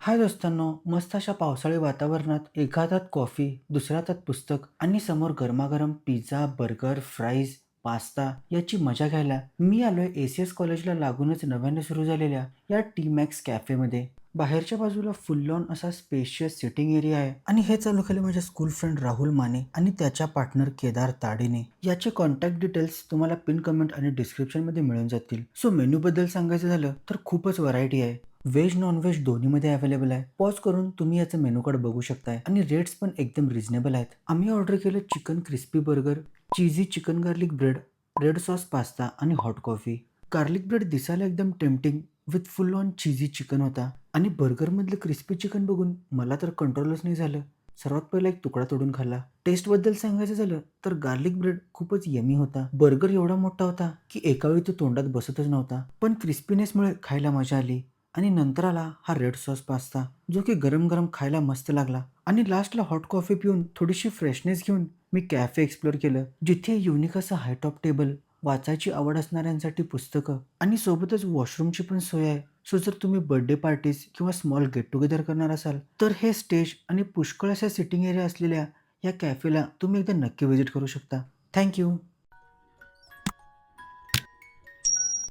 हाय दोस्तांनो, मस्त अशा पावसाळी वातावरणात एका हातात कॉफी, दुसऱ्या हातात पुस्तक आणि समोर गरमागरम पिझ्झा, बर्गर, फ्राईज, पास्ता याची मजा घ्यायला मी आलोय एसीएस कॉलेजला लागूनच नव्याने सुरू झालेल्या या टी मॅक्स कॅफेमध्ये. बाहेरच्या बाजूला फुल लॉन असा स्पेशियस सिटिंग एरिया आहे आणि हे चालू केले माझे स्कूल फ्रेंड राहुल माने आणि त्याच्या पार्टनर केदार ताडेने. याचे कॉन्टॅक्ट डिटेल्स तुम्हाला पिन कमेंट आणि डिस्क्रिप्शनमध्ये मिळून जातील. सो मेनूबद्दल सांगायचं झालं तर खूपच व्हरायटी आहे. व्हेज नॉन-व्हेज दोन्हीमध्ये अवेलेबल आहे. पॉज करून तुम्ही याचं मेनू कार्ड बघू शकताय आणि रेट्स पण एकदम रिझनेबल आहेत. आम्ही ऑर्डर केलं chicken crispy burger, cheesy chicken garlic bread, red sauce pasta आणि हॉट कॉफी. गार्लिक ब्रेड दिसायला एकदम tempting with full on cheesy chicken होता आणि बर्गरमधलं क्रिस्पी चिकन बघून मला तर कंट्रोलच नाही झालं. सर्वात पहिला एक तुकडा तोडून खाल्ला. टेस्टबद्दल सांगायचं झालं तर गार्लिक ब्रेड खूपच यमी होता. बर्गर एवढा मोठा होता की एका वेळी तो तोंडात बसतच नव्हता. पण क्रिस्पीनेसमुळे खायला मजा आली. आणि नंतर आला हा रेड सॉस पास्ता जो की गरम गरम खायला मस्त लागला. आणि लास्टला हॉट कॉफी पिऊन थोडीशी फ्रेशनेस घेऊन मी कॅफे एक्सप्लोर केलं, जिथे युनिक असं हाय टॉप टेबल, वाचायची आवड असणाऱ्यांसाठी पुस्तकं आणि सोबतच वॉशरूमची पण सोय आहे. सो जर तुम्ही बर्थडे पार्टीज किंवा स्मॉल गेट टुगेदर करणार असाल तर हे स्टेज आणि पुष्कळ अशा सिटिंग एरिया असलेल्या या कॅफेला तुम्ही एकदा नक्की व्हिजिट करू शकता. थँक्यू.